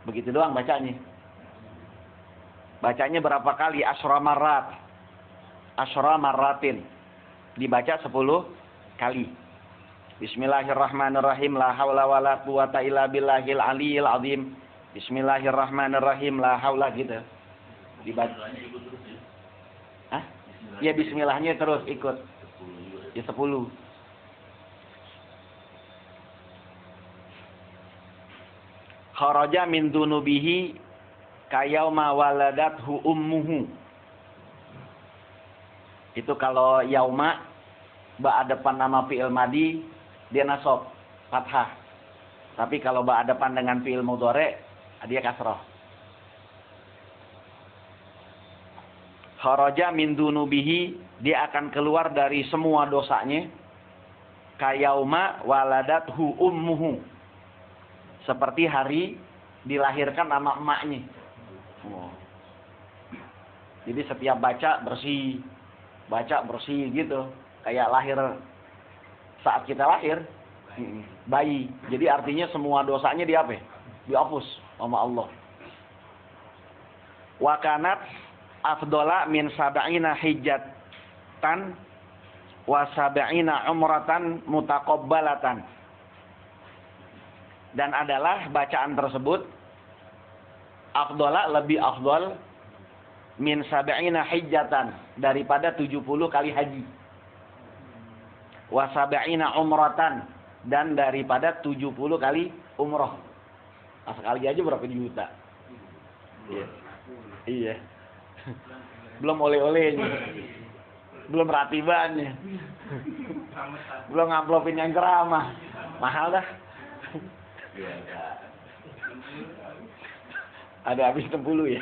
Begitu doang bacanya. Bacanya berapa kali? Asyra marrat. Asyra marratin. Dibaca 10 kali. Bismillahirrahmanirrahim. La haula wala quwata illa billahil aliyil azim. Bismillahirrahmanirrahim. La haula gitu. Dibaca. Hah? Ya bismillahnya terus ikut. Ya 10. Kharaja min dunubihi kayauma waladathu ummuhu. Itu kalau yauma ba depan nama fi'il madi dia nasab fathah. Tapi kalau ba depan dengan fi'il mudhari dia kasrah. Kharaja min dunubihi, dia akan keluar dari semua dosanya. Kayauma waladathu ummuhu, seperti hari dilahirkan nama emaknya. Jadi setiap baca bersih gitu, kayak lahir saat kita lahir bayi. Jadi artinya semua dosanya dihapus sama Allah. Wa kanat afdola min sab'ina hijjatan wa sab'ina umratan mutaqabbalatan. Dan adalah bacaan tersebut afdola, lebih afdol, min sab'ina hijjatan, daripada 70 kali haji. Wa sab'ina umratan, dan daripada 70 kali umroh. Nah, sekali aja berapa juta? Iya. Belum oleh-olehnya. Belum ratibannya. Belum ngamplopin yang ceramah. Mahal dah. Ada habis 60 ya.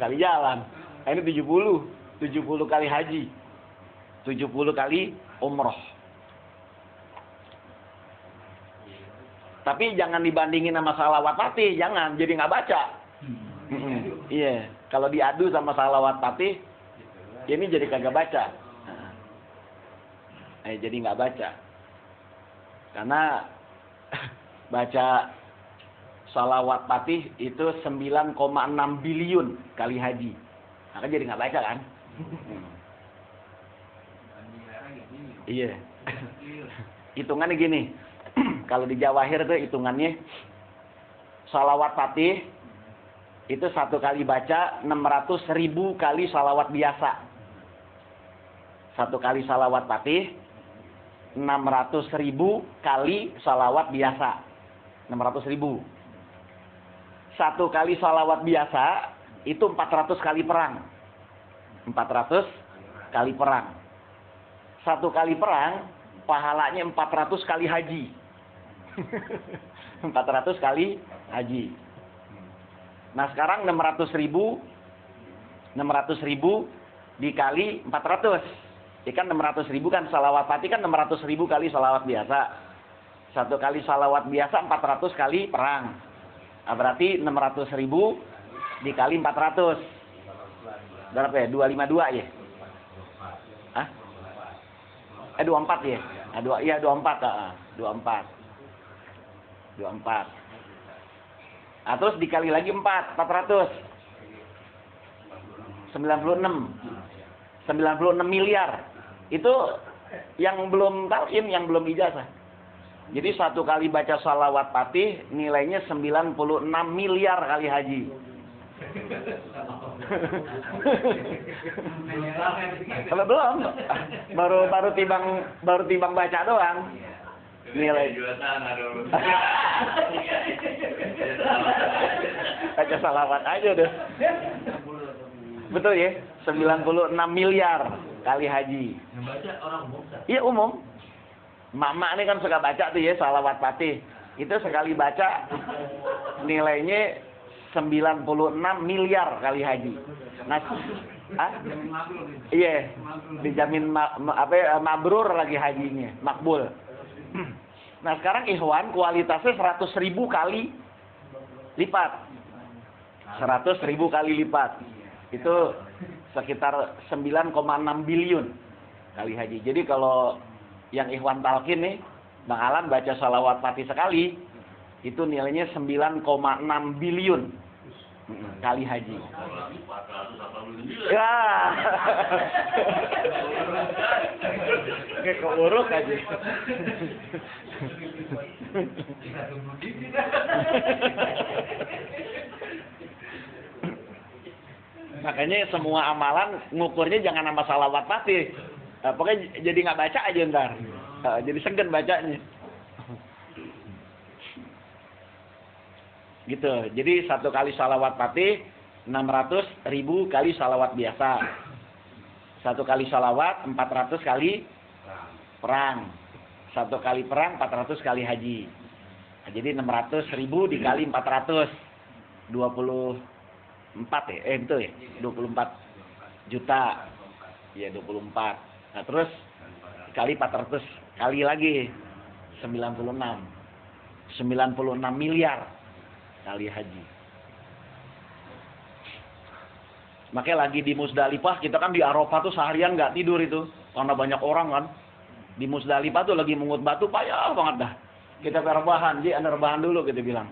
Sekali jalan. Nah, ini 70 kali haji. 70 kali umroh. Tapi jangan dibandingin sama salawat fatih, jangan, jadi nggak baca. Iya, kalau diadu sama salawat fatih, ini jadi kagak baca. Jadi nggak baca. Karena baca salawat fatih itu 9,6 biliun kali haji. Maka jadi nggak baca kan? Iya. Hitungannya gini. Kalau di Jawahir tuh hitungannya salawat fatih itu satu kali baca 600.000 kali salawat biasa. Satu kali salawat fatih 600.000 kali salawat biasa. 600.000. Satu kali salawat biasa itu 400 kali perang. 400 kali perang. Satu kali perang pahalanya 400 kali haji. 400 kali haji. Nah sekarang 600.000 dikali 400. Ikan 600.000 kan salawat fatih kan 600.000 kali salawat biasa. Satu kali salawat biasa 400 kali perang. Nah, berarti 600.000 dikali 400. Berapa ya? 252 ya? Hah? 24 ya? Iya 24. 24. Nah, terus dikali lagi 400. 96 miliar. Itu yang belum talqin, yang belum ijazah. Jadi satu kali baca salawat fatih nilainya 96 miliar kali haji. Kalau belum, baru timbang baca doang. Nilai baca salawat aja deh. Betul ya? 96 miliar kali haji. Yang baca orang umum. Iya umum. Mak-mak ini kan suka baca tuh ya salawat fatih. Itu sekali baca nilainya 96 miliar kali haji. Nah, iya, dijamin mabrur lagi hajinya, makbul. Nah sekarang ikhwan kualitasnya 100.000 kali lipat. 100.000 kali lipat. Itu sekitar 9,6 biliun kali haji. Jadi kalau yang ikhwan talqin nih, Bang Alan baca salawat fatih sekali, Itu nilainya 9,6 biliun kali haji. Ya. Kayak keuruk aja. Makanya semua amalan ngukurnya jangan sama salawat fatih. Pokoknya jadi nggak baca aja ntar. Jadi segan bacanya. Gitu. Jadi 1 kali salawat fatih 600.000 kali salawat biasa. 1 kali salawat 400 kali perang. 1 kali perang 400 kali haji. Nah, jadi 600.000 dikali 400 24 ya? Itu ya? 24 juta. Ya 24. Nah terus dikali 400 kali lagi 96 miliar kali haji. Makanya lagi di Musdalifah, kita kan di Arafah tuh seharian nggak tidur itu. Karena banyak orang kan. Di Musdalifah tuh lagi mengut batu, payah banget dah. Kita rebahan, Anda rebahan dulu kita bilang.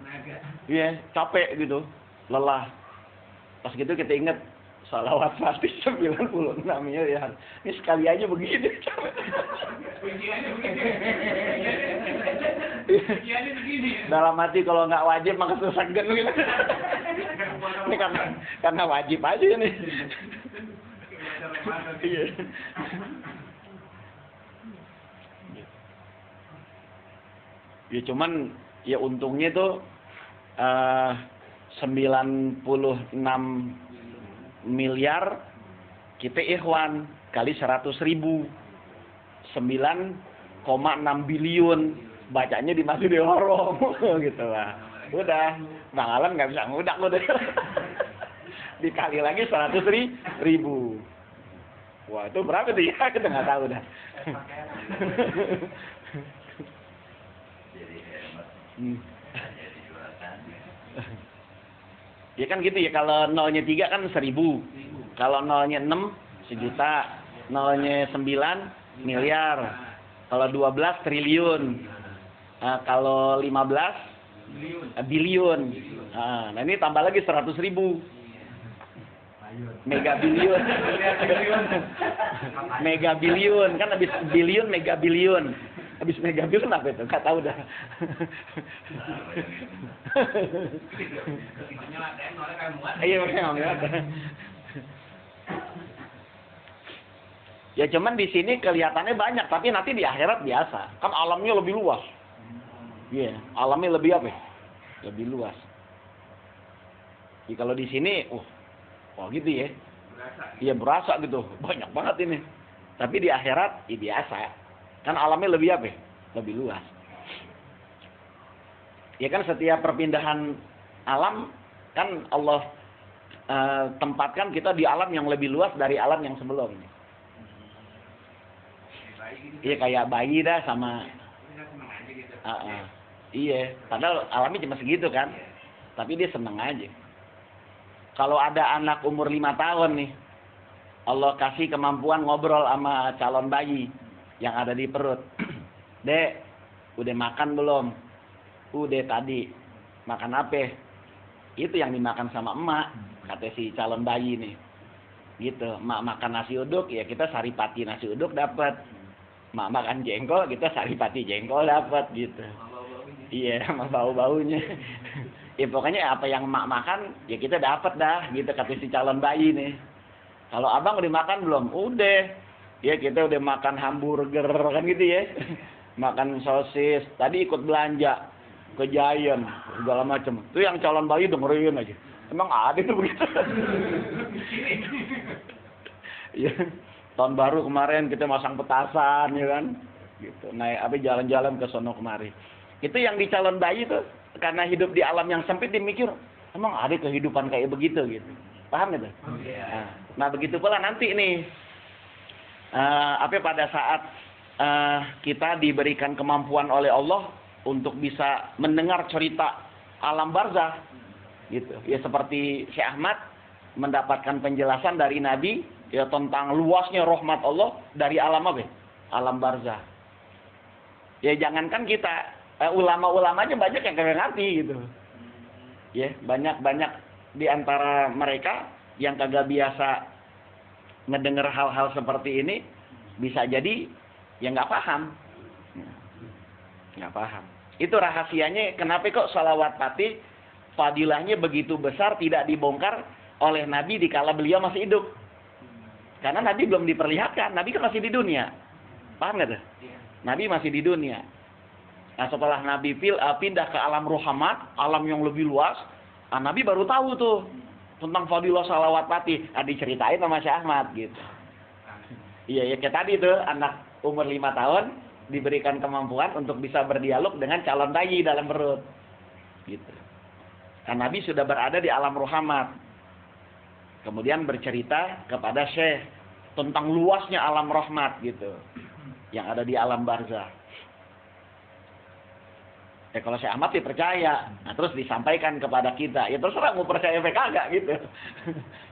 Iya, capek gitu, lelah. Pas gitu kita ingat salawat fatih 96 miliar. Ini sekali aja begini. Dalam hati kalau nggak wajib maka segan gitu. Ini karena wajib aja nih. Iya. Ya cuman ya untungnya tuh 96 miliar kita ikhwan kali 100.000 9,6 biliun bacanya di Masjidil Haram gitu lah. Udah Bang Alan nggak bisa ngudak udah. Dikali lagi 100.000. Wah itu berapa tuh ya kita nggak tahu dah. Ya kan gitu ya, kalau nolnya 3 kan 1.000, kalau nolnya 6 1.000.000, nolnya 9 miliar, kalau 12 triliun, kalau 15 biliun. Nah ini tambah lagi 100.000 megabiliun. Megabiliun kan habis biliun megabiliun. Habis megabiliun apa itu? Enggak tahu dah. Iya, ya cuman di sini kelihatannya banyak, tapi nanti di akhirat biasa. Kan alamnya lebih luas. Iya, alamnya lebih apa? Lebih luas. Jadi kalau di sini, gitu ya. Iya berasa gitu, banyak banget ini. Tapi di akhirat, ya biasa. Kan alamnya lebih apa? Lebih luas. Ya kan setiap perpindahan alam, kan Allah tempatkan kita di alam yang lebih luas dari alam yang sebelumnya. Iya kayak bayi dah sama. Iya, padahal alamnya cuma segitu kan. Tapi dia seneng aja. Kalau ada anak umur 5 tahun nih, Allah kasih kemampuan ngobrol sama calon bayi yang ada di perut. Dek, udah makan belum? Udah tadi. Makan apa? Itu yang dimakan sama emak, kata si calon bayi nih. Gitu, emak makan nasi uduk, ya kita saripati nasi uduk dapat. Emak makan jengkol, kita saripati jengkol dapat gitu. Iya, sama bau-baunya. Ya pokoknya apa yang emak makan, ya kita dapat dah, gitu kata si calon bayi nih. Kalau abang udah makan belum? Udah. Ya kita udah makan hamburger kan gitu ya. Makan sosis. Tadi ikut belanja ke Giant segala macam. Itu yang calon bayi dengerin aja. Emang ada tuh begitu. Ya. Tahun baru kemarin kita masang petasan ya kan. Gitu. Naik jalan-jalan ke sono kemari. Itu yang di calon bayi tuh karena hidup di alam yang sempit dia mikir, emang ada kehidupan kayak begitu gitu. Paham gitu? Nah, begitu pula nanti nih. Pada saat kita diberikan kemampuan oleh Allah untuk bisa mendengar cerita alam barzah gitu. Ya seperti Syekh Ahmad mendapatkan penjelasan dari Nabi ya tentang luasnya rahmat Allah dari alam apa? Alam barzah. Ya jangankan kita ulama-ulamanya banyak yang kagak ngerti gitu. Ya, banyak di antara mereka yang kagak biasa ngedenger hal-hal seperti ini, bisa jadi yang nggak paham. Nggak paham. Itu rahasianya kenapa kok sholawat fatih fadilahnya begitu besar tidak dibongkar oleh Nabi dikala beliau masih hidup. Karena Nabi belum diperlihatkan, Nabi kan masih di dunia. Paham nggak tuh? Nabi masih di dunia. Nah setelah Nabi pindah ke alam rohamat, alam yang lebih luas, Nabi baru tahu tuh tentang fadilah sholawat fatih. Diceritain sama Syekh Ahmad gitu. Iya, ya kayak tadi tuh anak umur 5 tahun diberikan kemampuan untuk bisa berdialog dengan calon bayi dalam perut. Gitu. Kan Nabi sudah berada di alam rohamat. Kemudian bercerita kepada Syekh tentang luasnya alam rahmat gitu. Yang ada di alam barzah. Kalau Syekh Ahmad sih percaya. Nah, terus disampaikan kepada kita. Ya terserah mau percaya apa kagak gitu.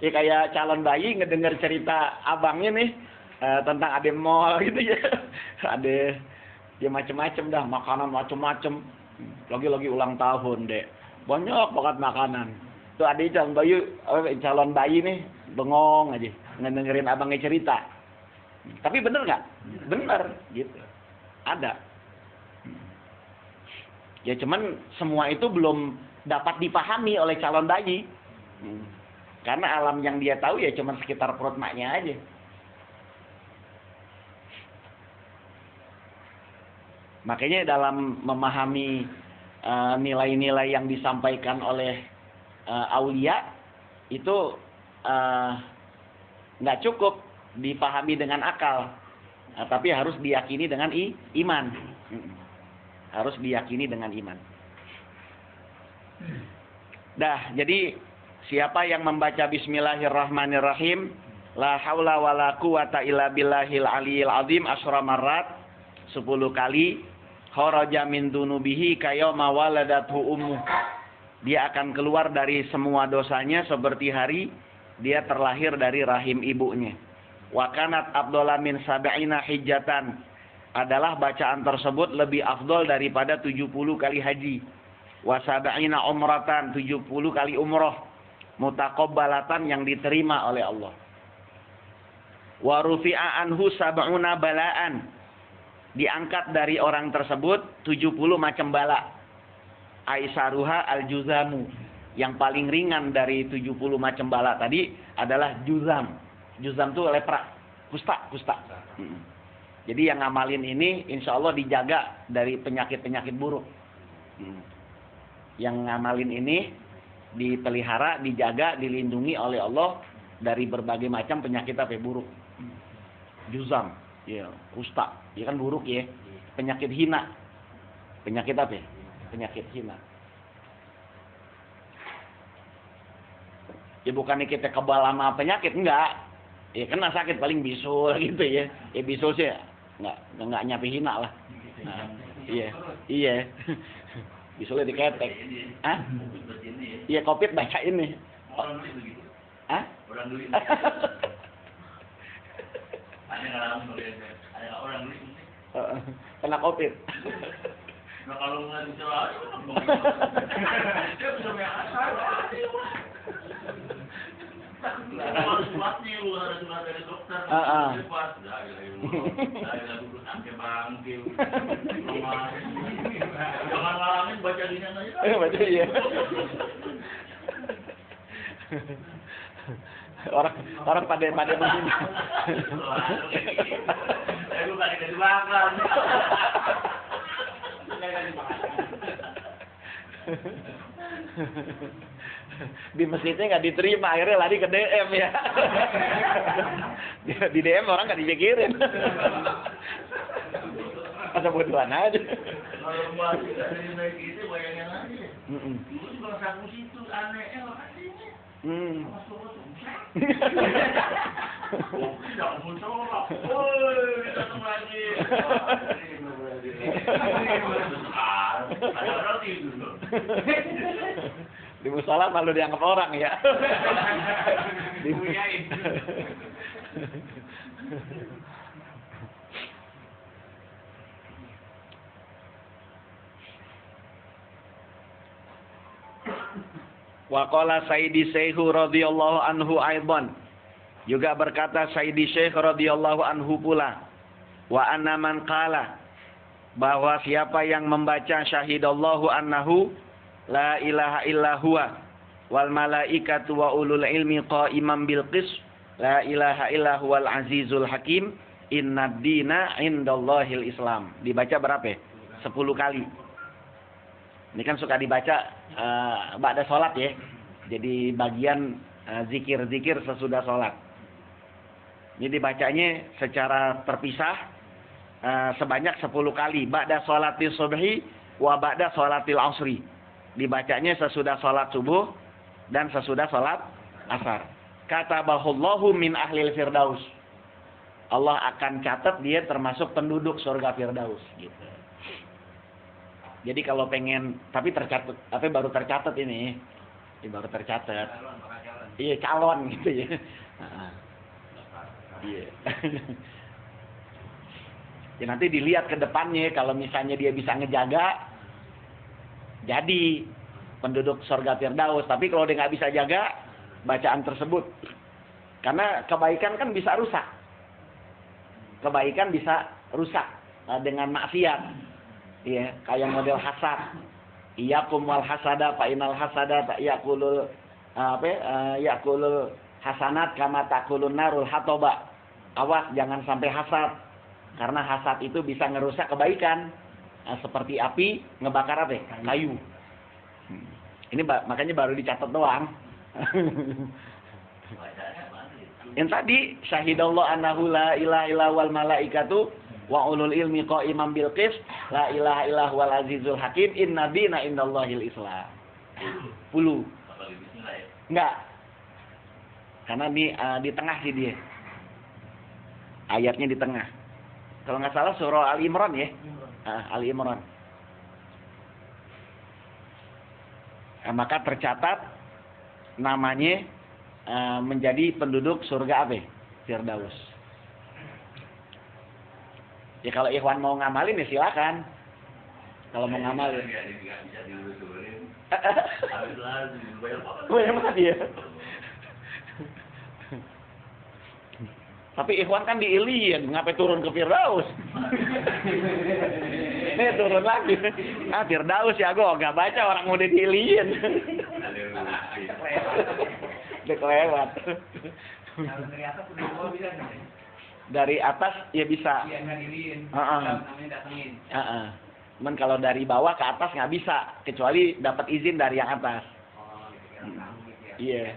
Ya kayak calon bayi ngedenger cerita abangnya nih tentang ada mall gitu ya. Ada ya macem-macem dah, makanan macem-macem. Lagi-lagi ulang tahun deh. Banyak banget makanan. Tuh ada calon bayi nih bengong aja ngedengerin abangnya cerita. Tapi bener nggak? Bener gitu. Ada. Ya cuman semua itu belum dapat dipahami oleh calon bayi. Karena alam yang dia tahu ya cuman sekitar perut maknya aja. Makanya dalam memahami nilai-nilai yang disampaikan oleh aulia itu nggak cukup dipahami dengan akal, tapi harus diyakini dengan iman. Harus diyakini dengan iman. Dah, jadi siapa yang membaca Bismillahirrahmanirrahim, la haula wala quwata illa billahil aliyil azim asyra marrat 10 kali, kharaja min dunubihi kayoma waladathu ummu. Dia akan keluar dari semua dosanya seperti hari dia terlahir dari rahim ibunya. Wa kanat afdhala min sab'ina hijjatan. Adalah bacaan tersebut lebih afdol daripada 70 kali haji. Wa sab'ina umratan, 70 kali umroh. Mutaqabbalatan yang diterima oleh Allah. Wa rufi'a anhu sab'una bala'an. Diangkat dari orang tersebut 70 macam bala. Aisaruha al-juzamu. Yang paling ringan dari 70 macam bala tadi adalah juzam. Juzam itu lepra, kusta. Jadi yang ngamalin ini insya Allah dijaga dari penyakit-penyakit buruk. Yang ngamalin ini dipelihara, dijaga, dilindungi oleh Allah dari berbagai macam penyakit apa buruk. Juzam, ya, kusta, ya kan buruk ya. Penyakit hina. Penyakit apa? Penyakit hina. Ya bukannya kita kebal sama penyakit, enggak. Ya kena sakit paling bisul gitu ya. Ya bisul sih enggak nyampe hina lah. Nah, iya. Bisulnya diketek. Hah? Iya, Covid baca ini. Orang dulu begitu. Hah? Orang dulu. Ada orang dulu. Kena Covid. Nah kalau nggak bisa lagi, dia bisa asal. Kalau suratnya lu ada surat dari dokter, cepat. Dah dulu sampai bangke. Jangan ngalamin baca dinian aja. Baca iya. Orang pada begini. Lu pada jadi bakal. Di masjidnya nggak diterima, akhirnya lari ke DM ya. Di DM orang nggak dipikirin. Ada bodohan aja. Kalau masih dari naik itu bayangin aja. Dulu juga saku situ aneh makasihnya. Masuk susah. Tidak muncul. Woi, datang lagi. Ada orang tidur. Di musola malu dianggap orang ya. Dipunyain. Wa qala Sayyidi Syekhu radhiyallahu anhu aidan. Juga berkata Sayyidi Syekh radhiyallahu anhu pula. Wa anna man qala, bahwa siapa yang membaca syahidallahu annahu la ilaha illa huwa wal malaikatu wa ulul ilmi qa'iman bil qis la ilaha illa huwal azizul hakim innad dina indallahil islam. Dibaca berapa? 10 kali. Ini kan suka dibaca ba'da sholat ya. Jadi bagian zikir-zikir sesudah sholat. Ini dibacanya secara terpisah sebanyak 10 kali. Ba'da sholatil subhi wa ba'da sholatil asri. Dibacanya sesudah sholat subuh dan sesudah sholat asar. Katabahullahu min ahlil firdaus. Allah akan catat dia termasuk penduduk surga firdaus. Gitu. Jadi kalau pengen, tapi tercatat, tapi baru tercatat ini. Ini baru tercatat. Iya, calon gitu ya. Iya. Ya nanti dilihat ke depannya, kalau misalnya dia bisa ngejaga, jadi penduduk surga firdaus. Tapi kalau dia nggak bisa jaga bacaan tersebut, karena kebaikan kan bisa rusak. Kebaikan bisa rusak dengan maksiat. Iya, kayak model hasad. Iyakum wal hasada fa inal hasada yakulul yakulul hasanat kama takulun narul hatoba. Awas jangan sampai hasad. Karena hasad itu bisa ngerusak kebaikan. Seperti api ngebakar apa? Kayu. Ini makanya baru dicatat doang. Yang tadi syahidallahu annahu la ilaha illa wal malaikatu wa ulul ilmi qa'iman bil qis la ilaha illa huwal azizul hakim inna dina indallahil islam. 10. Enggak. Karena di tengah sih dia. Ayatnya di tengah. Kalau nggak salah surah Ali Imran ya. Ali Imran. Maka tercatat namanya menjadi penduduk surga apa? Firdaus. Ya kalau ikhwan mau ngamalin ya silakan. Kalau mau ngamalin. Banyak banget ya. Tapi ikhwan kan di Ilian, ngapain turun ke Firdaus? Ini turun lagi. Firdaus ya, gue nggak baca orang udah di Ilian. Udah kelewat. Dari atas ya bisa. Cuman kalau dari bawah ke atas nggak bisa, kecuali dapat izin dari yang atas. Iya.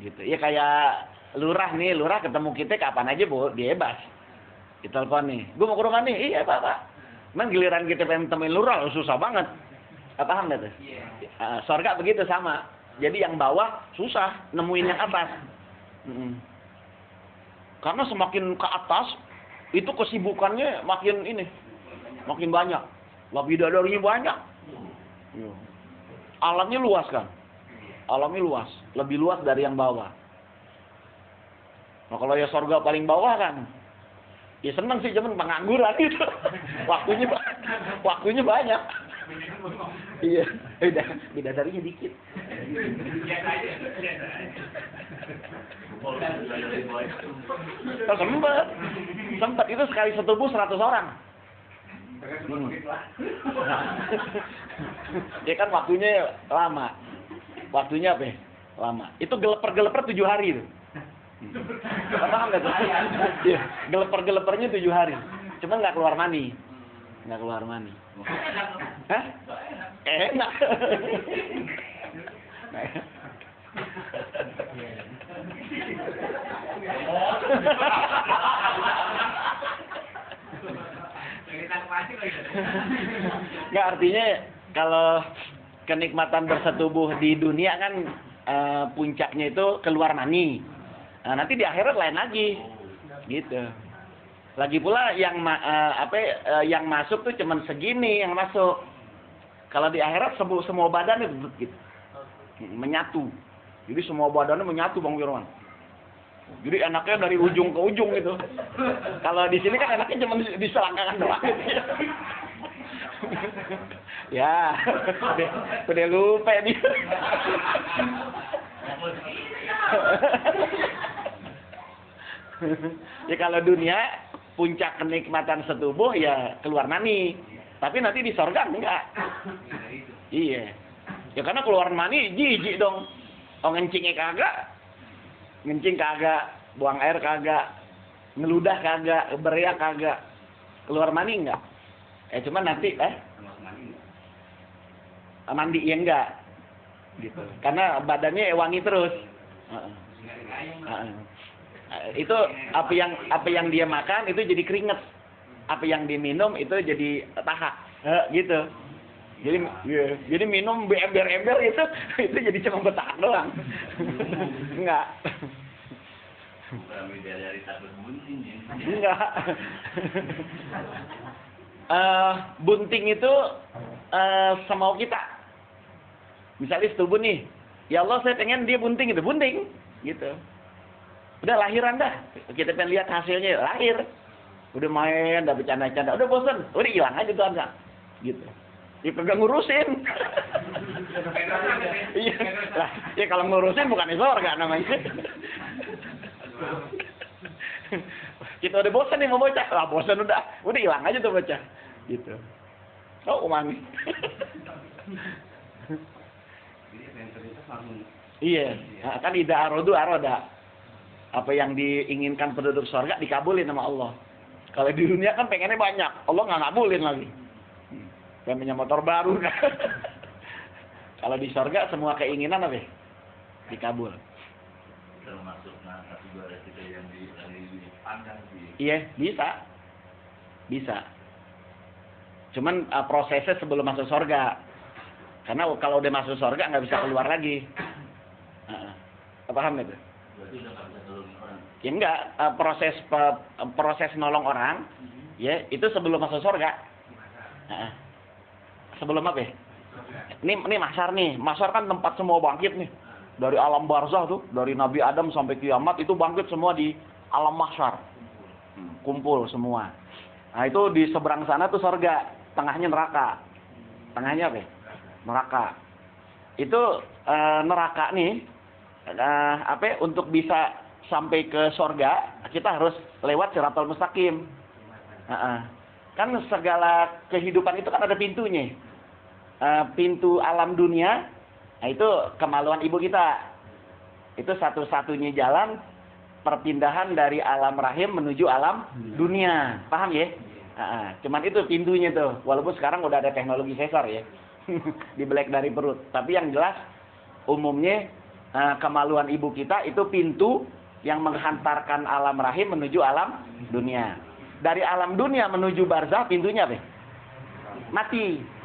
Gitu. Ya kayak lurah nih, lurah ketemu kita kapan aja bu, dia bebas. Ditelepon nih, gue mau ke rumah nih, iya pak. Cuman giliran kita pengen temuin lurah, susah banget. Paham gak tuh? Surga begitu sama. Jadi yang bawah susah nemuin yang atas. Karena semakin ke atas itu kesibukannya makin banyak. Bidadarinya banyak. Alamnya luas kan? Alamnya luas, lebih luas dari yang bawah. Nah kalau ya surga paling bawah kan, ya seneng sih cuman pengangguran itu. Waktunya banyak. Iya, bidadarinya dikit. Sempat itu sekali setubuh 100 orang. Ya kan waktunya lama. Waktunya apa ya? Lama. Itu geleper-geleper 7 hari itu. Paham nggak tuh? Ya, geleper-gelepernya 7 hari. Cuma nggak keluar mani. Hah? Enak. Nggak, artinya kalau kenikmatan bersetubuh di dunia kan puncaknya itu keluar mani. Nah, nanti di akhirat lain lagi, gitu. Lagi pula yang yang masuk tuh cuman segini yang masuk. Kalau di akhirat semua badan itu gitu, menyatu. Jadi semua badannya menyatu Bang Firman. Jadi enaknya dari ujung ke ujung gitu. Kalau di sini kan enaknya cuma di selangkangan doang. Gitu. Ya, udah lupa dia. Ya kalau dunia puncak kenikmatan setubuh ya keluar mani. Tapi nanti di sorga enggak. Iya. Ya karena keluar mani jijik dong. Oh ngencingnya kagak. Ngencing kagak, buang air kagak, ngeludah kagak, beriak kagak. Keluar mani enggak? Cuman nanti mandi ya enggak. Gitu. Karena badannya wangi terus. Itu apa yang dia makan itu jadi keringet. Apa yang diminum itu jadi tahak. Gitu. Jadi minum ember-ember itu jadi cuma betah doang. Enggak. Bukan dari takut bunting ya. Enggak. Bunting itu semau kita. Misalnya setubuh nih, ya Allah saya pengen dia bunting gitu, bunting gitu. Udah lahiran dah, kita pengen lihat hasilnya, lahir. Udah main, udah bercanda-canda, udah bosan, udah hilang aja tuh anak, gitu. Ya kagak ngurusin. Iya, lah, ya kalau ngurusin bukan di surga namanya. Kita udah bosan nih mau bocah, lah bosan udah hilang aja tuh bocah, gitu. Oh umami. Iya, kan ida arodu aroda. Apa yang diinginkan penduduk surga dikabulin sama Allah. Kalau di dunia kan pengennya banyak, Allah nggak ngabulin lagi. Pengennya motor baru kan. Kalau di surga semua keinginan apa? Dikabul. Termasuk kategori kita yang dipandang di. Iya, bisa. Cuman prosesnya sebelum masuk surga. Karena kalau udah masuk surga nggak bisa keluar lagi. Paham itu? Berarti udah nggak bisa nolongin orang. Ya enggak, proses nolong orang, ya itu sebelum masuk surga. Sebelum apa ya? Ini mahsyar nih. Mahsyar kan tempat semua bangkit nih. Dari alam barzah tuh, dari Nabi Adam sampai kiamat itu bangkit semua di alam mahsyar. Kumpul semua. Nah, itu di seberang sana tuh surga, tengahnya neraka. Tengahnya apa ya? Neraka. Itu neraka nih untuk bisa sampai ke surga kita harus lewat Siratal Mustaqim. Kan segala kehidupan itu kan ada pintunya. Pintu alam dunia, nah itu kemaluan ibu kita. Itu satu-satunya jalan perpindahan dari alam rahim menuju alam dunia. Paham ya? Cuman itu pintunya tuh. Walaupun sekarang udah ada teknologi sesar ya. Dibelek dari perut. Tapi yang jelas umumnya kemaluan ibu kita itu pintu yang menghantarkan alam rahim menuju alam dunia. Dari alam dunia menuju barzah pintunya apa? Mati.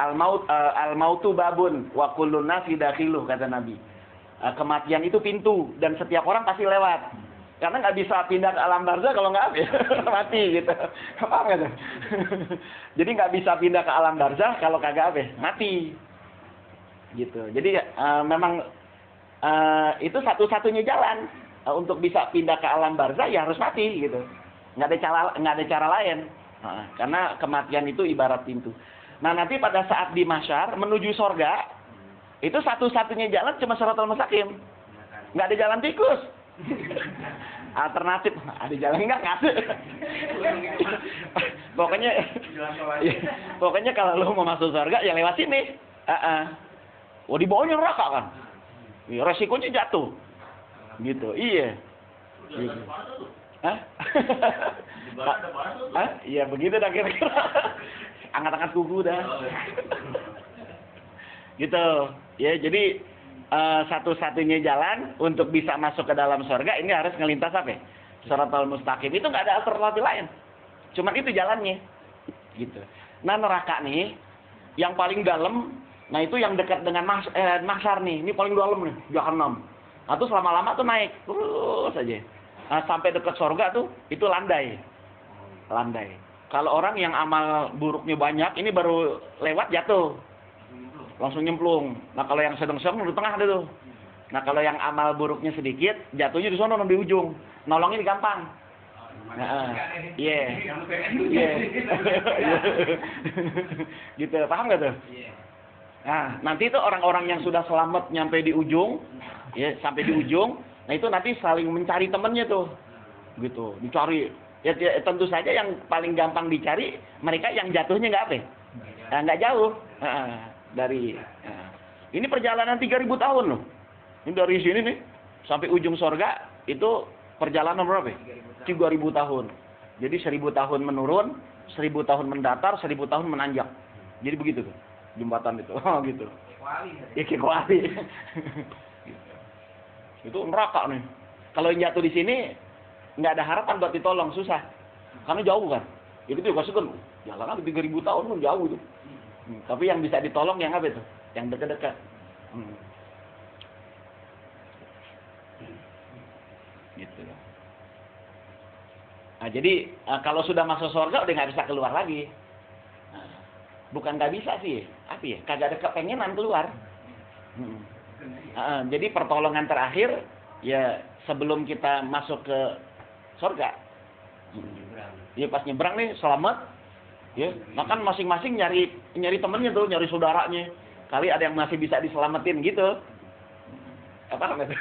Al-mautu babun wa kullun nasi dakhiluh kata Nabi. Kematian itu pintu dan setiap orang pasti lewat. Karena nggak bisa pindah ke alam barzah kalau nggak mati gitu. Paham nggak tuh? Jadi nggak bisa pindah ke alam barzah kalau kagak mati. Gitu. Jadi memang itu satu-satunya jalan untuk bisa pindah ke alam barzah ya harus mati gitu. Nggak ada cara lain. Karena kematian itu ibarat pintu. Nah nanti pada saat di mahsyar menuju sorga itu satu-satunya jalan cuma Siratal Mustaqim. Nggak ada jalan tikus. Alternatif ada jalan nggak ada. Pokoknya kalau lo mau masuk surga ya lewat sini. Di bawahnya neraka kan. Ya, resikonya jatuh. Gitu. Iya. Gitu. Iya begitu dah kira-kira. Angkat-angkat kuku dah. Gitu. Ya jadi satu-satunya jalan untuk bisa masuk ke dalam surga ini harus ngelintas apa? Siratal Mustaqim. Itu nggak ada alternatif lain. Cuman itu jalannya. Gitu. Nah neraka nih yang paling dalam, nah itu yang dekat dengan mahsyar nih. Ini paling dalam nih, Jahannam. Nah terus lama-lama tuh naik terus aja. Nah, sampai dekat surga tuh itu landai. Kalau orang yang amal buruknya banyak, ini baru lewat jatuh. Langsung nyemplung. Nah kalau yang sedang-sedang di tengah ada tuh. Nah kalau yang amal buruknya sedikit, jatuhnya di sana di ujung. Nolongnya gampang. Iya. Iya. Gitu, paham nggak tuh? Nah, nanti itu orang-orang yang sudah selamat nyampe di ujung, ya sampai di ujung, nah itu nanti saling mencari temennya tuh, gitu, dicari. Ya, tentu saja yang paling gampang dicari mereka yang jatuhnya nggak apa? Nggak jauh dari. Ini perjalanan 3.000 tahun loh. Ini dari sini nih sampai ujung sorga itu perjalanan berapa? 3.000 tahun. Jadi 1.000 tahun menurun, 1.000 tahun mendatar, 1.000 tahun menanjak. Jadi begitu tuh jembatan itu. Oh gitu. Ya kuali. Itu neraka nih. Kalau yang jatuh di sini nggak ada harapan buat ditolong, susah. Karena jauh kan. Itu juga segan. Jalan kan 3.000 tahun pun jauh itu. Tapi yang bisa ditolong yang apa itu? Yang dekat-dekat. Gitu. Nah, jadi kalau sudah masuk surga udah nggak bisa keluar lagi. Bukan nggak bisa sih, apa ya? Kagak ada kepengenan keluar. Jadi pertolongan terakhir ya sebelum kita masuk ke surga. Ya pas nyebrang nih selamat. Ya, nah kan masing-masing nyari temennya tuh, nyari saudaranya. Kali ada yang masih bisa diselamatin gitu. Apa namanya?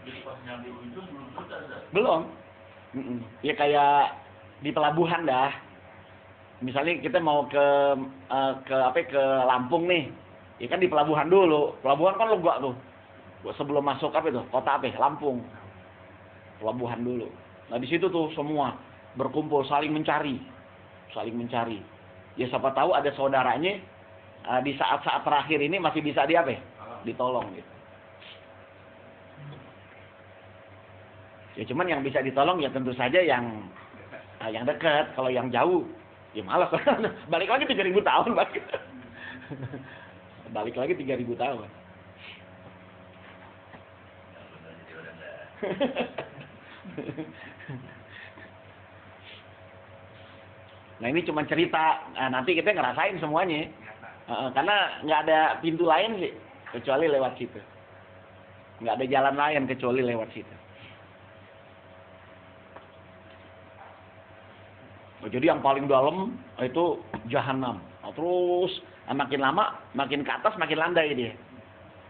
Jadi pas nyampe ujung belum selesai, Zat? Belum. Ya kayak di pelabuhan dah. Misalnya kita mau ke Lampung nih. Ya kan di pelabuhan dulu. Pelabuhan kan lega tuh. Sebelum masuk kota Lampung. Pelabuhan dulu. Nah di situ tuh semua berkumpul saling mencari. Ya siapa tahu ada saudaranya di saat-saat terakhir ini masih bisa ditolong gitu. Ya cuman yang bisa ditolong ya tentu saja yang dekat. Kalau yang jauh ya malas. Balik lagi 3.000 tahun balik lagi 3.000 tahun. Nah ini cuma cerita. Nah, nanti kita ngerasain semuanya. Karena nggak ada pintu lain sih kecuali lewat situ. Nggak ada jalan lain kecuali lewat situ. Jadi yang paling dalam itu jahanam. Nah, terus makin lama, makin ke atas, makin landai dia.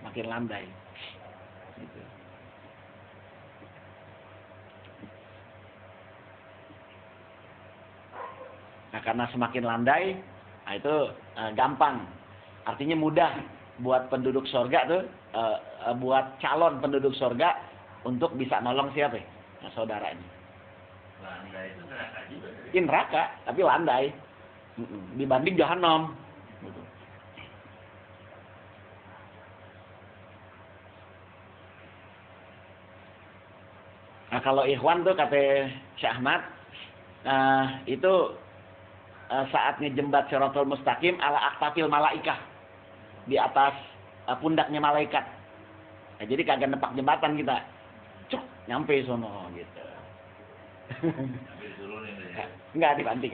Makin landai. Gitu. Nah, karena semakin landai, nah itu gampang. Artinya mudah buat penduduk surga tuh, buat calon penduduk surga untuk bisa nolong siapa? Nah, saudaranya. Landai itu neraka juga. Ini neraka, tapi landai. Dibanding jahanam. Nah kalau ikhwan tuh kata Syekh Ahmad, itu saat ngejembat Shiratal Mustaqim ala aktafil malaikah, di atas pundaknya malaikat. Nah, jadi kagak nepak jembatan kita, cuk nyampe sono gitu. Enggak dibanting.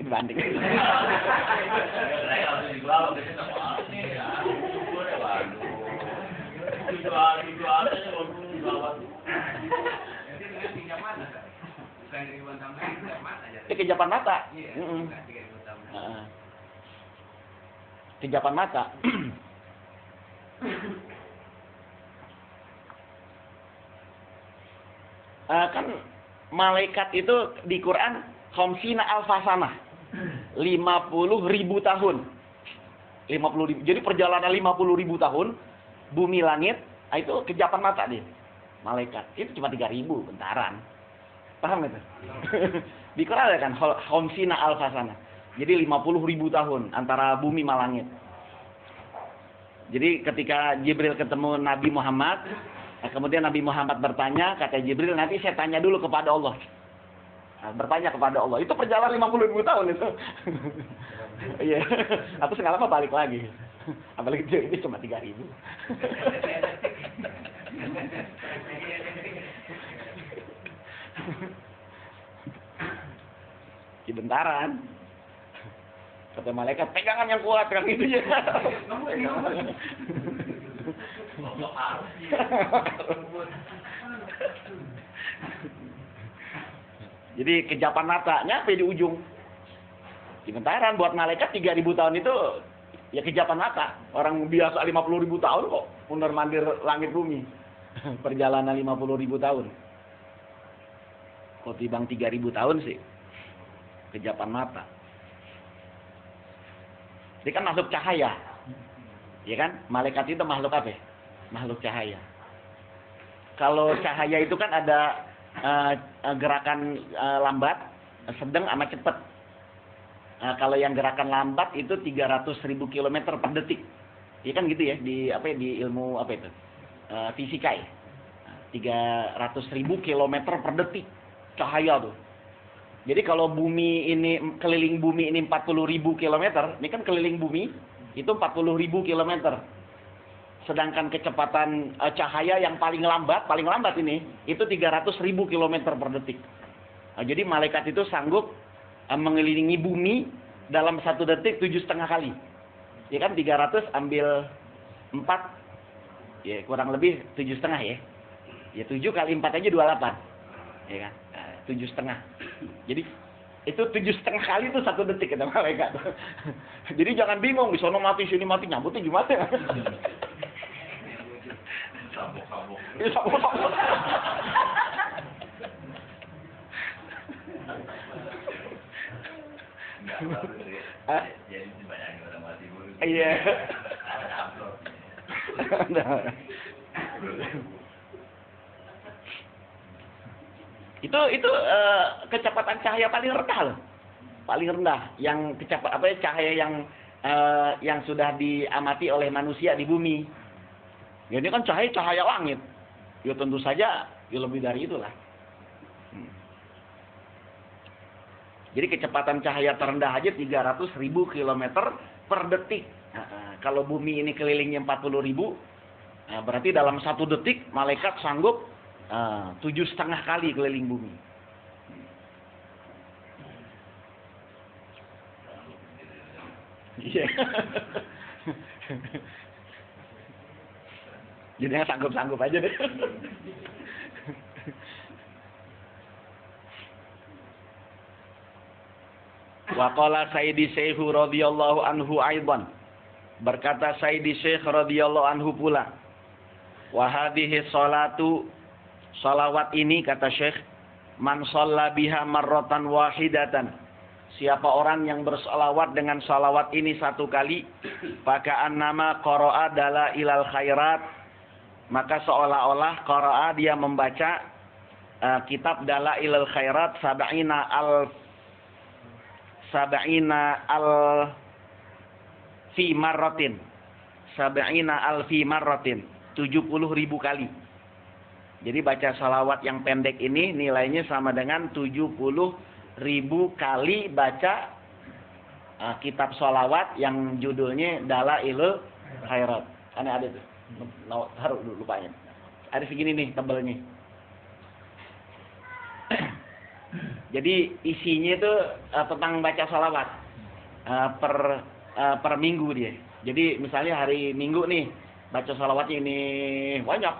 Kejapan mata. Kejapan mata. Kan malaikat itu di Quran khamsina alfasanah, 50.000 tahun. 50.000. Jadi perjalanan 50.000 tahun bumi langit, itu kejapan mata dia. Malaikat itu cuma 3.000 bentaran. Paham itu? Di Quran ada kan khamsina alfasanah. Jadi 50.000 tahun antara bumi sama langit. Jadi ketika Jibril ketemu Nabi Muhammad, kemudian Nabi Muhammad bertanya, kata Jibril, nanti saya tanya dulu kepada Allah. Bertanya kepada Allah. Itu perjalanan 50.000 tahun itu. Iya. Atau segala apa balik lagi. Apalagi ini cuma 3.000. Bentaran. Kata malaikat, pegangan yang kuat, pegang itu ya. Jadi kejapan mata nyampe di ujung. Sementara buat malaikat 3.000 tahun itu ya kejapan mata. Orang biasa 50.000 tahun kok mondar mandir langit bumi. Perjalanan 50.000 tahun. Kok timbang 3.000 tahun sih? Kejapan mata. Dia kan makhluk cahaya. Ya kan? Malaikat itu makhluk apa? Makhluk cahaya. Kalau cahaya itu kan ada gerakan lambat, sedang sama cepat. Kalau yang gerakan lambat itu 300.000 km per detik. Ya kan gitu ya di di ilmu apa itu? Fisika ya. 300.000 km per detik cahaya tuh. Jadi kalau bumi ini keliling bumi ini 40.000 km, ini kan keliling bumi itu 40.000 km. Sedangkan kecepatan cahaya yang paling lambat ini itu 300.000 km per detik. Nah, jadi malaikat itu sanggup mengelilingi bumi dalam 1 detik 7,5 kali. Ya kan 300 ambil 4, ya kurang lebih 7,5 ya. Ya 7 kali 4 aja 28. Ya kan? 7,5. Jadi itu 7,5 kali itu 1 detik kata malaikat. Jadi jangan bingung di sono mati sini mati nyambutnya gimana? Sabuk-sabuk. Ini sabuk-sabuk. Enggak bagus ya. Jadi dibayangin orang mati dulu. Iya. Ada amplop. Itu kecepatan cahaya paling rendah loh. Paling rendah yang cahaya yang sudah diamati oleh manusia di bumi. Ya ini kan cahaya langit. Ya tentu saja ya lebih dari itulah. Jadi kecepatan cahaya terendah aja 300.000 km per detik. Kalau bumi ini kelilingnya 40.000, berarti dalam 1 detik malaikat sanggup 7,5 kali keliling bumi. Iya. Jadi sanggup-sanggup aja deh. Wa qala Sayyidi Syekh radhiyallahu anhu aidan. Berkata Sayyidi Syekh radhiyallahu anhu pula, wa hadhihi salatu, salawat ini kata Syekh, man shalla biha marratan wahidatan. Siapa orang yang bersalawat dengan salawat ini 1 kali, maka annama qara'a dalailal khairat, maka seolah-olah qara'a dia membaca kitab dalailal khairat sab'ina fi marratin. 70.000 kali. Jadi baca salawat yang pendek ini nilainya sama dengan 70.000 kali baca kitab salawat yang judulnya Dalailul Khairat. Aneh ada tuh. Taruh dulu lupanya. Ada segini nih tebelnya. Jadi isinya itu tentang baca salawat per minggu dia. Jadi misalnya hari Minggu nih baca salawatnya ini banyak.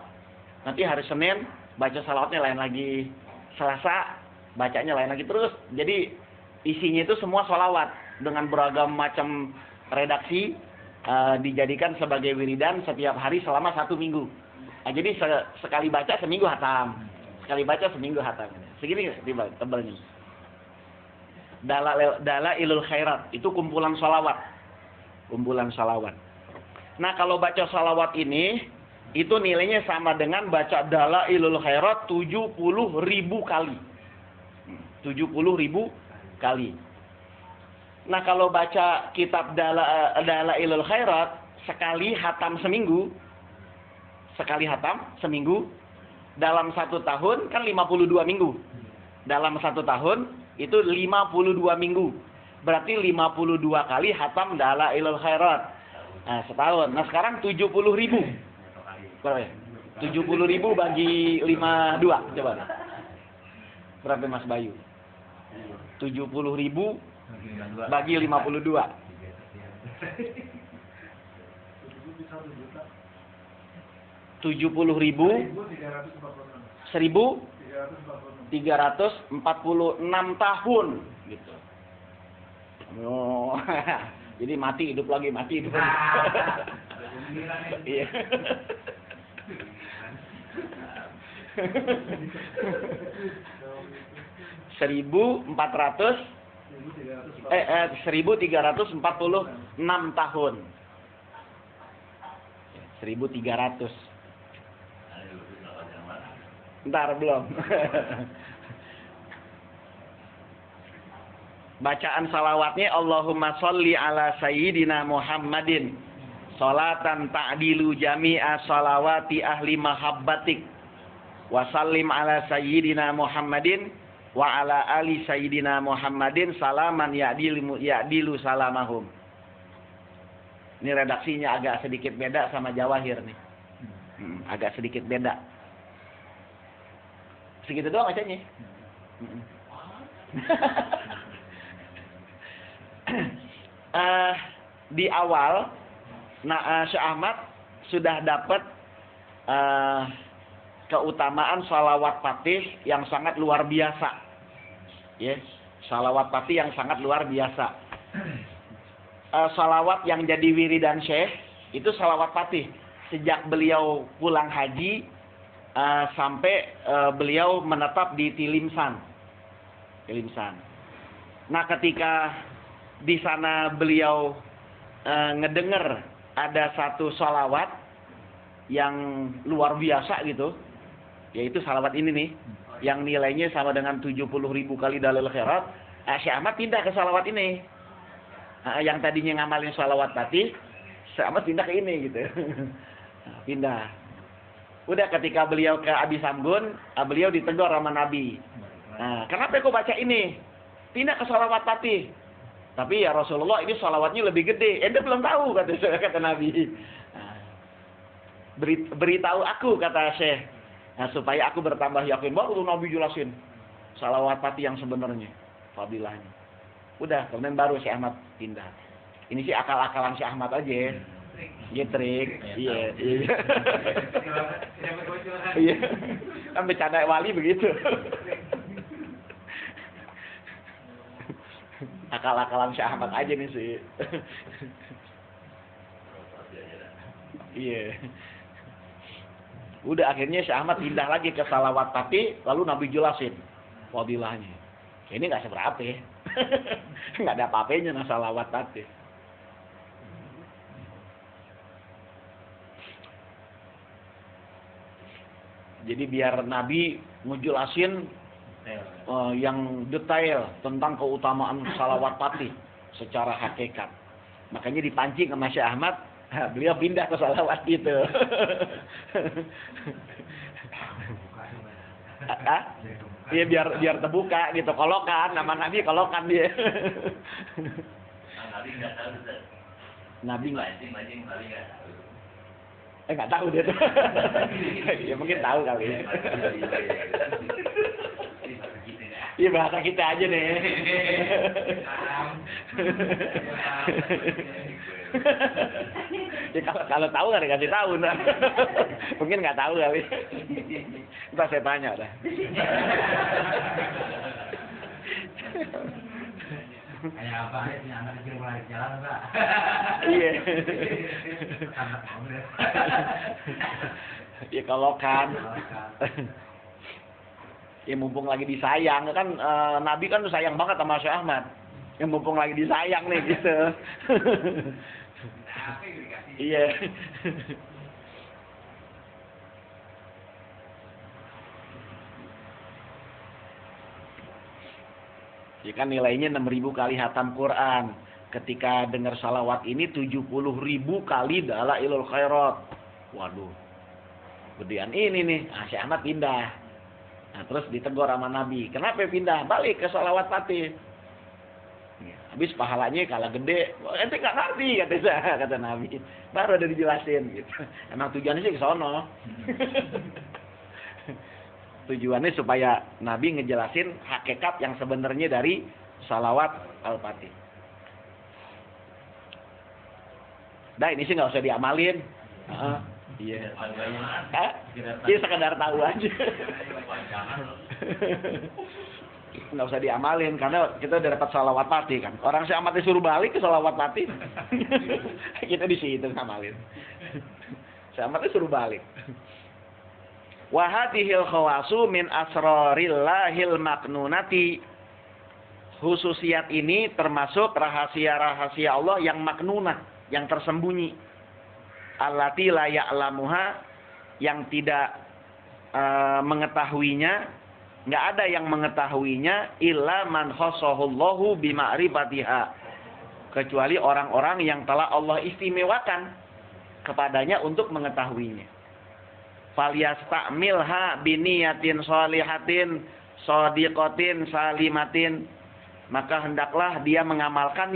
Nanti hari Senin baca salawatnya lain lagi. Selasa bacanya lain lagi terus. Jadi isinya itu semua salawat dengan beragam macam redaksi. Dijadikan sebagai wiridan setiap hari selama 1 minggu. Jadi sekali baca seminggu hatam. Sekali baca seminggu hatam. Segini tebelnya. Dalailul Khairat itu kumpulan salawat. Kumpulan salawat. Nah kalau baca salawat ini itu nilainya sama dengan baca Dalailul Khairat 70.000 kali. 70.000 kali. Nah kalau baca kitab Dalailul Khairat sekali hatam seminggu, dalam 1 tahun kan 52 minggu. Dalam 1 tahun itu 52 minggu. Berarti 52 kali hatam Dalailul Khairat. Nah setahun. Nah sekarang 70.000. Berapa ya? 70.000 bagi 52. Coba. Berapa Mas Bayu? 70.000 bagi 52. 70.000 1000 346 tahun gitu. Oh, jadi mati hidup lagi, mati hidup lagi. Iya. 1346 tahun. 1300. Bentar belum. Bacaan salawatnya Allahumma sholli ala sayyidina Muhammadin sholatan ta'dilu jami'a salawati ahli mahabbatik wa sallim ala sayyidina Muhammadin wa ala ali sayyidina Muhammadin salaman ya'dilu salamahum. Ini redaksinya agak sedikit beda sama Jawahir nih. Agak sedikit beda. Segitu doang bacanya. Di awal, Syekh Ahmad sudah dapat keutamaan salawat fatih yang sangat luar biasa. Ya, salawat fatih yang sangat luar biasa. Salawat yang jadi wiridan Syekh itu salawat fatih. Sejak beliau pulang haji sampai beliau menetap di Tilimsan. Nah, ketika di sana beliau ngedenger ada satu salawat yang luar biasa gitu, yaitu salawat ini nih, yang nilainya sama dengan 70.000 kali dalil khairat. Syekh Ahmad pindah ke salawat ini. Yang tadinya ngamalin salawat fatih, Syekh Ahmad pindah ke ini gitu. Pindah. Udah ketika beliau ke Abi Sambun, beliau ditegur sama Nabi. Kenapa kok baca ini? Pindah ke salawat fatih. Tapi ya Rasulullah ini salawatnya lebih gede. Anda belum tahu kata Nabi. Beritahu aku kata Syekh. Supaya aku bertambah yakin. Baru Nabi jelasin salawat fatih yang sebenarnya, fadilahnya. Udah, kemudian baru Syekh Ahmad pindah. Ini sih akal-akalan Syekh Ahmad aja. Iya trik. Iya. Iya. Kan bercanda wali begitu. Akal-akalan Syekh Ahmad aja nih sih. Iya. Udah akhirnya Syekh Ahmad pindah lagi ke salawat fatih, lalu Nabi jelasin fadilahnya. Ini nggak seberapa ya. Nggak ada apa-apanya nah salawat fatih. Jadi biar Nabi ngejelasin yang detail tentang keutamaan salawat fatih secara hakikat. Makanya dipancing sama Syekh Ahmad, beliau pindah ke salawat itu. Iya biar terbuka gitu, kolokan nama Nabi kolokan dia. Nabi nggak tahu Ustaz. Nabi nggak. Nggak Nggak tahu. tahu dia tuh. Ya mungkin tahu kali. Iya bahasa kita aja nih. Ya kalau tahu nggak dikasih tahu nah. Mungkin nggak tahu kali. Ntar saya tanya dah. Kayak apa ini anak kecil mulai jalan Pak? Iya. Ya kalau kan. Ya mumpung lagi disayang kan Nabi kan sayang banget sama Syekh Ahmad. Ya mumpung lagi disayang nih gitu. Iya. Ya kan nilainya 6.000 kali hatam Quran. Ketika dengar salawat ini 70.000 kali dalailul khairat. Waduh. Gedean ini nih. Syekh Ahmad pindah. Nah, terus ditegur sama Nabi. Kenapa pindah? Balik ke salawat fatih. Ya, habis pahalanya kalah gede. Ente nggak ngerti kata Nabi. Baru ada dijelasin gitu. Emang tujuannya sih ke sono. Tujuannya supaya Nabi ngejelasin hakikat yang sebenarnya dari salawat al-fatih. Dah ini sih nggak usah diamalin. Iya. Panjangan. Hah? Iya sekedar tahu aja. Panjangan. Nggak usah diamalin karena kita udah dapat sholawat pati kan. Orang si amat disuruh balik ke sholawat pati. Kita di situ ngamalin. Si amat disuruh balik. Wa hadhil khawasu min asrarillahil maknunati. Khususiat ini termasuk rahasia-rahasia Allah yang maknunah, yang tersembunyi. Allati la ya'lamuha, yang tidak mengetahuinya, nggak ada yang mengetahuinya illa man khassahullahu bima'rifatiha, kecuali orang-orang yang telah Allah istimewakan kepadanya untuk mengetahuinya. Falyastamilha biniyatin sholihatin shadiqatin salimatin, maka hendaklah dia mengamalkan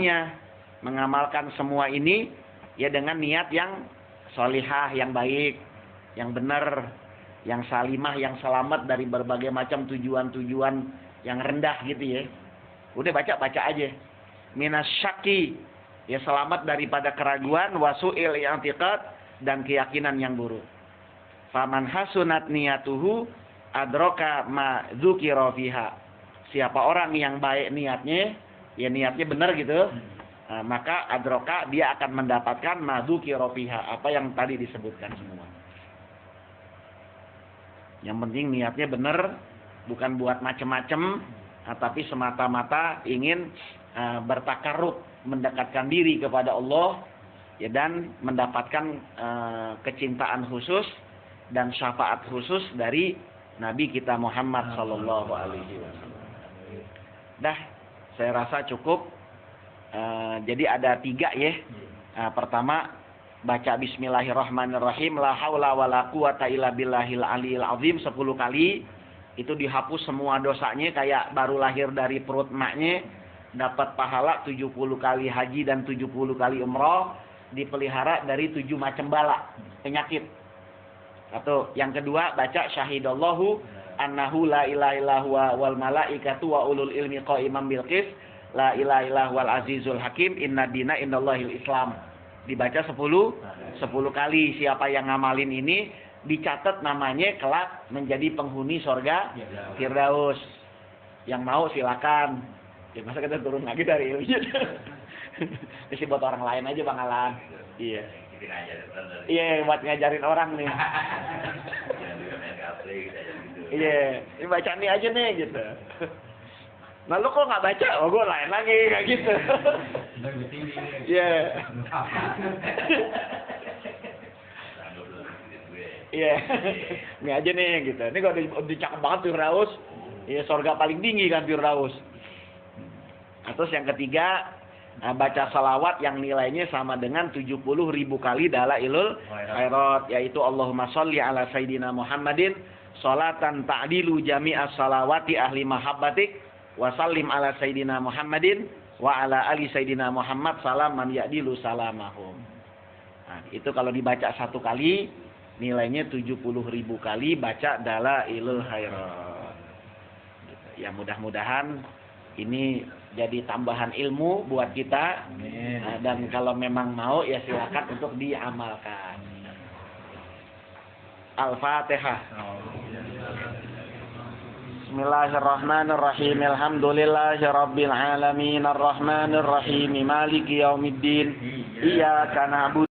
semua ini ya dengan niat yang sholihah, yang baik, yang benar, yang salimah, yang selamat dari berbagai macam tujuan-tujuan yang rendah gitu ya. Udah baca aja. Minasyaki, ya selamat daripada keraguan, wasu'il i'tiqad, dan keyakinan yang buruk. Faman hasunat niyatuhu adroka ma dzukira fiha. Siapa orang yang baik niatnya, ya niatnya benar gitu, maka adroka dia akan mendapatkan ma dzukira fiha, apa yang tadi disebutkan semua. Yang penting niatnya benar, bukan buat macem-macem, tapi semata-mata ingin bertakarrub, mendekatkan diri kepada Allah, ya, dan mendapatkan kecintaan khusus dan syafaat khusus dari Nabi kita Muhammad sallallahu alaihi wasallam. Dah, saya rasa cukup. Jadi ada 3 ya. Pertama, baca bismillahirrahmanirrahim, la haula wala quwata illa billahil aliyil azim 10 kali. Itu dihapus semua dosanya kayak baru lahir dari perut maknya, dapat pahala 70 kali haji dan 70 kali umrah, dipelihara dari 7 macam bala penyakit. Atau yang kedua, baca syahidallahu annahu la ilaha illallah wal malaikatu wa ulul ilmi qa'iman bil qis, la ilaha illallah wal azizul hakim, inna dina indallahil islam. Dibaca 10 kali. Siapa yang ngamalin ini dicatat namanya kelak menjadi penghuni surga Firdaus. Yang mau silakan. Ya masa kita turun lagi dari ilmunya. Ini buat orang lain aja Bang Alan. Iya. Iya, buat ngajarin orang nih. Iya, ini baca nih aja nih gitu. Nah lu kok nggak baca? Oh gue lain lagi kayak gitu. Iya. Iya. Ini aja nih gitu. Ini kalau dicakap banget Firdaus. Iya, surga paling tinggi kan Firdaus. Terus yang ketiga, baca salawat yang nilainya sama dengan 70.000 kali dalailul khairat, yaitu Allahumma sholli ala sayyidina Muhammadin sholatan ta'dilu jami'as salawati ahli mahabbatik wa sallim ala sayyidina Muhammadin wa ala ali sayyidina Muhammad salaman ya'dilu salamahum. Nah, itu kalau dibaca 1 kali nilainya 70.000 kali baca dalailul khairat. Ya mudah-mudahan ini jadi tambahan ilmu buat kita. Dan kalau memang mau ya silakan untuk diamalkan. Al-Fatihah. Bismillahirrahmanirrahim. Alhamdulillahirabbil alamin arrahmanirrahim maliki yaumiddin. Iyyaka na'budu